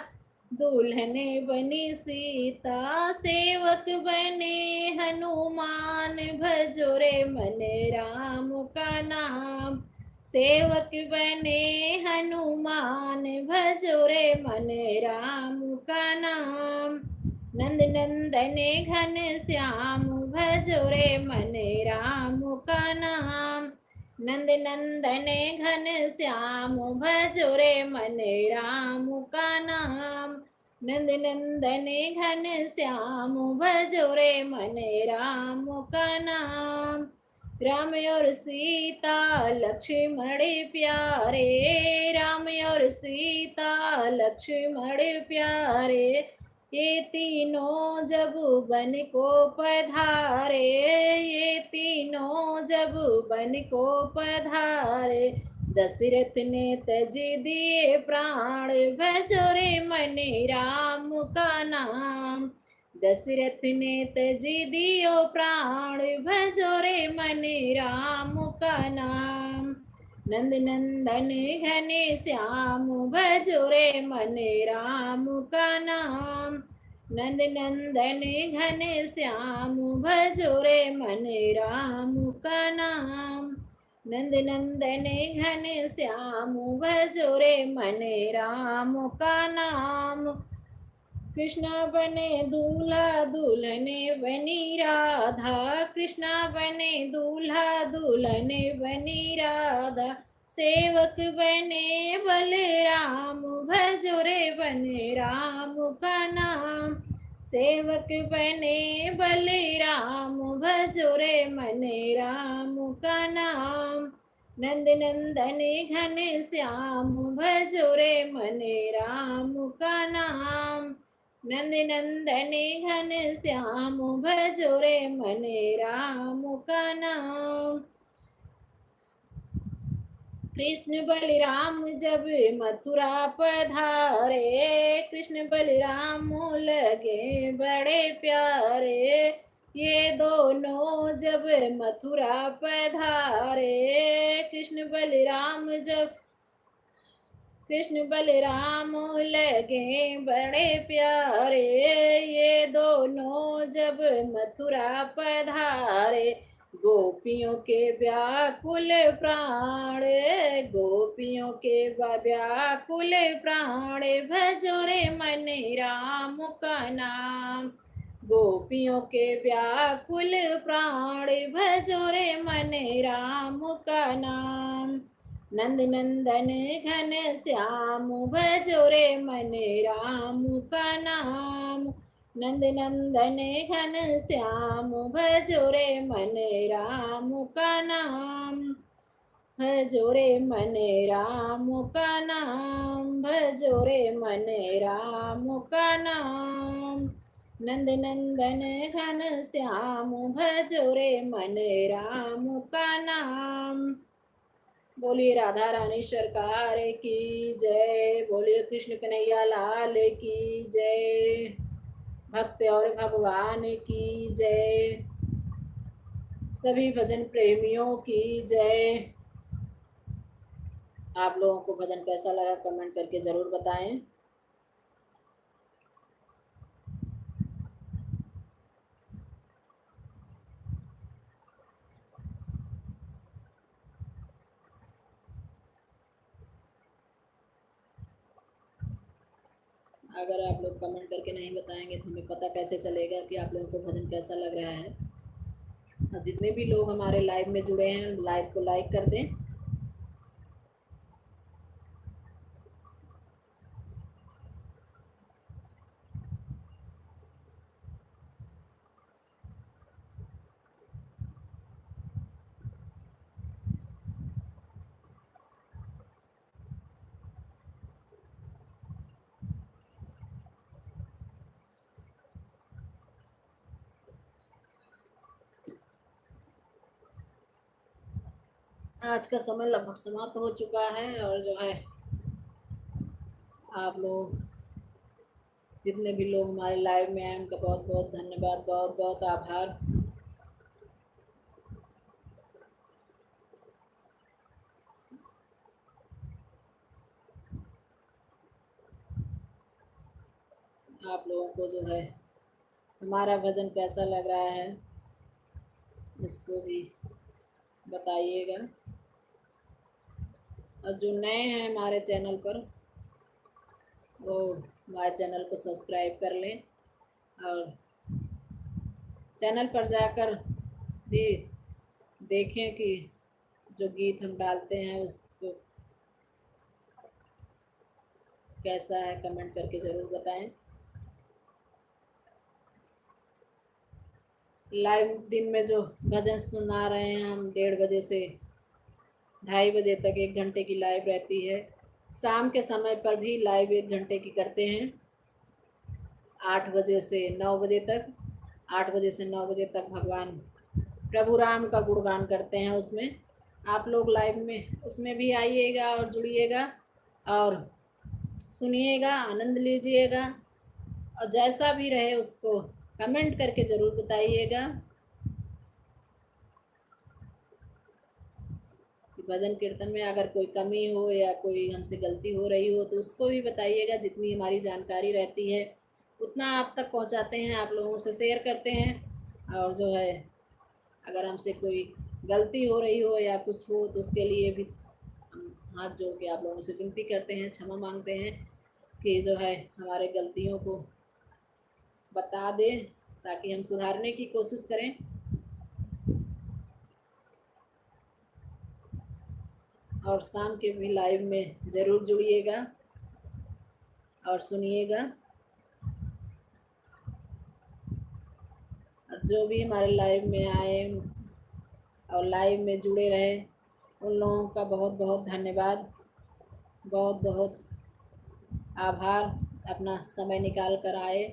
दुल्हन बनी सीता, सेवक बने हनुमान भजो रे मन राम का नाम, सेवक बने हनुमान भजो रे मन राम का नाम, नंद नंदन घन श्याम भजो रे मन राम का नाम, नंद नंदन घन श्याम भजो रे मन राम का नाम, नंद नंदन घन श्याम भजो रे मन राम का नाम, राम और सीता लक्ष्मण प्यारे, राम और सीता लक्ष्मण प्यारे, ये तीनों जब बन को पधारे, ये तीनों जब बन को पधारे, दशरथ ने तज दिए प्राण भजो रे मन राम का नाम, दशरथ ने तज दियो प्राण भजो रे मन राम का नाम, नंद नंदन घने श्याम भजो रे मन राम का नाम, नंद नंदन घन श्याम भजो रे मन राम का नाम, नंद नंदन घन श्याम भजो रे मन राम का नाम, कृष्णा बने दूल्हा दुल्हन बनी राधा, कृष्णा बने दूल्हा दुल्हन बनी राधा, सेवक बने बलराम भजो रे बने राम का नाम, सेवक बने बलराम भजो रे मन राम का नाम, नंद नंदन घन श्याम भजो रे मन राम का नाम, नंद नंदन घन श्याम भजो रे मन राम का नाम। कृष्ण बलराम जब मथुरा पधारे, कृष्ण बलराम लगे बड़े प्यारे। ये दोनों जब मथुरा पधारे, कृष्ण बलराम जब कृष्ण बलराम लगे बड़े प्यारे। ये दोनों जब मथुरा पधारे, गोपियों के व्याकुल प्राण, गोपियों के व्याकुल प्राण, भजो रे मन राम का नाम। गोपियों के व्याकुल प्राण, भजो रे मन राम का नाम। नंद नंदन घन श्याम, भजो रे मन राम का नाम। नंद नंदन घन श्याम, भजो रे मन राम का नाम। भजो रे मन राम का नाम, भजो रे मन राम का नाम। नंद नंदन घन श्याम, भजो रे मन राम का नाम। बोलिए राधा रानी सरकार की जय, बोलिए कृष्ण कन्हैया लाल की जय, भक्त और भगवान की जय, सभी भजन प्रेमियों की जय। आप लोगों को भजन कैसा लगा कमेंट करके ज़रूर बताएं। अगर आप लोग कमेंट करके नहीं बताएंगे तो हमें पता कैसे चलेगा कि आप लोगों को भजन कैसा लग रहा है। और जितने भी लोग हमारे लाइव में जुड़े हैं, लाइव को लाइक कर दें। आज का समय लगभग समाप्त हो चुका है और जो है आप लोग जितने भी लोग हमारे लाइव में आए उनका बहुत बहुत धन्यवाद, बहुत बहुत आभार। आप लोगों को जो है हमारा भजन कैसा लग रहा है उसको भी बताइएगा। और जो नए हैं हमारे चैनल पर वो हमारे चैनल को सब्सक्राइब कर लें और चैनल पर जाकर भी देखें कि जो गीत हम डालते हैं उसको कैसा है, कमेंट करके ज़रूर बताएं। लाइव दिन में जो भजन सुना रहे हैं हम 1:30 से 2:30 तक 1 घंटे की लाइव रहती है। शाम के समय पर भी लाइव 1 घंटे की करते हैं, 8 बजे से 9 बजे तक। 8 बजे से 9 बजे तक भगवान प्रभु राम का गुणगान करते हैं। उसमें आप लोग लाइव में उसमें भी आइएगा और जुड़िएगा और सुनिएगा, आनंद लीजिएगा। और जैसा भी रहे उसको कमेंट करके ज़रूर बताइएगा। भजन कीर्तन में अगर कोई कमी हो या कोई हमसे गलती हो रही हो तो उसको भी बताइएगा। जितनी हमारी जानकारी रहती है उतना आप तक पहुंचाते हैं, आप लोगों से शेयर करते हैं। और जो है अगर हमसे कोई गलती हो रही हो या कुछ हो तो उसके लिए भी हम हाथ जोड़ के आप लोगों से विनती करते हैं, क्षमा मांगते हैं कि जो है हमारे गलतियों को बता दें ताकि हम सुधारने की कोशिश करें। और शाम के भी लाइव में ज़रूर जुड़िएगा और सुनिएगा। और जो भी हमारे लाइव में आए और लाइव में जुड़े रहे उन लोगों का बहुत बहुत धन्यवाद, बहुत बहुत आभार। अपना समय निकाल कर आए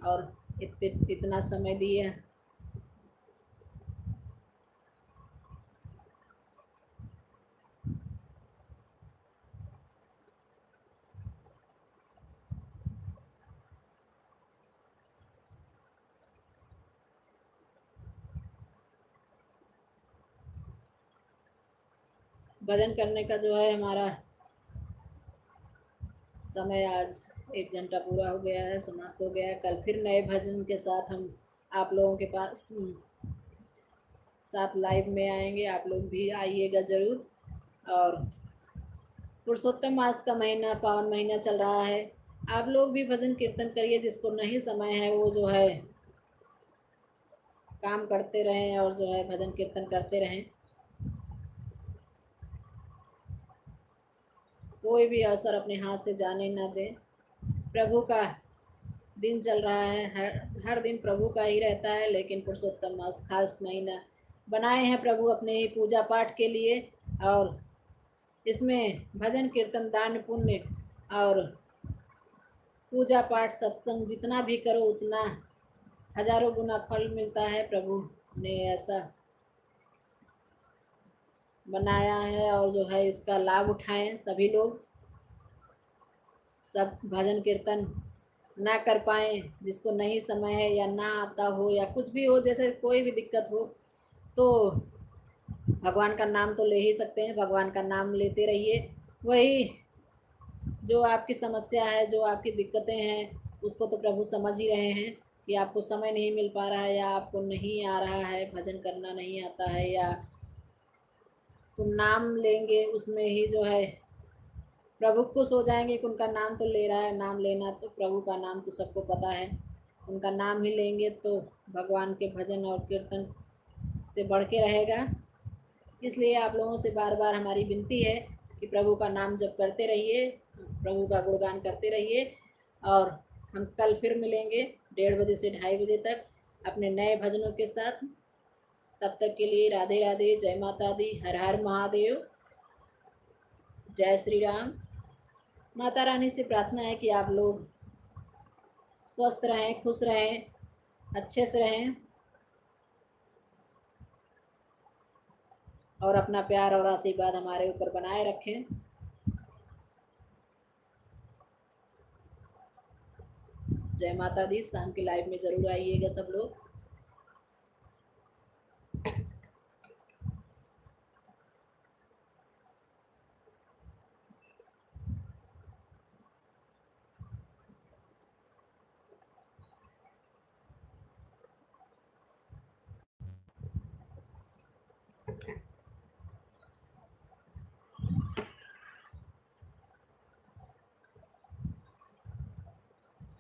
और इतना समय दिए। भजन करने का जो है हमारा समय आज 1 घंटा पूरा हो गया है, समाप्त हो गया है। कल फिर नए भजन के साथ हम आप लोगों के पास साथ लाइव में आएंगे। आप लोग भी आइएगा ज़रूर। और पुरुषोत्तम मास का महीना, पावन महीना चल रहा है। आप लोग भी भजन कीर्तन करिए। जिसको नहीं समय है वो जो है काम करते रहें और जो है भजन कीर्तन करते रहें। कोई भी अवसर अपने हाथ से जाने न दें। प्रभु का दिन चल रहा है, हर दिन प्रभु का ही रहता है, लेकिन पुरुषोत्तम मास खास महीना बनाए हैं प्रभु अपने ही पूजा पाठ के लिए। और इसमें भजन कीर्तन दान पुण्य और पूजा पाठ सत्संग जितना भी करो उतना हजारों गुना फल मिलता है। प्रभु ने ऐसा बनाया है और जो है इसका लाभ उठाएं सभी लोग। सब भजन कीर्तन ना कर पाए, जिसको नहीं समय है या ना आता हो या कुछ भी हो, जैसे कोई भी दिक्कत हो, तो भगवान का नाम तो ले ही सकते हैं। भगवान का नाम लेते रहिए। वही जो आपकी समस्या है, जो आपकी दिक्कतें हैं, उसको तो प्रभु समझ ही रहे हैं कि आपको समय नहीं मिल पा रहा है या आपको नहीं आ रहा है, भजन करना नहीं आता है, या तुम नाम लेंगे उसमें ही जो है प्रभु खुश हो जाएंगे कि उनका नाम तो ले रहा है। नाम लेना तो प्रभु का नाम तो सबको पता है, उनका नाम ही लेंगे तो भगवान के भजन और कीर्तन से बढ़ के रहेगा। इसलिए आप लोगों से बार बार हमारी विनती है कि प्रभु का नाम जप करते रहिए, प्रभु का गुणगान करते रहिए। और हम कल फिर मिलेंगे 1:30 से 2:30 तक अपने नए भजनों के साथ। तब तक के लिए राधे राधे, जय माता दी, हर हर महादेव, जय श्री राम। माता रानी से प्रार्थना है कि आप लोग स्वस्थ रहें, खुश रहें, अच्छे से रहें और अपना प्यार और आशीर्वाद हमारे ऊपर बनाए रखें। जय माता दी। शाम की लाइव में ज़रूर आइएगा सब लोग।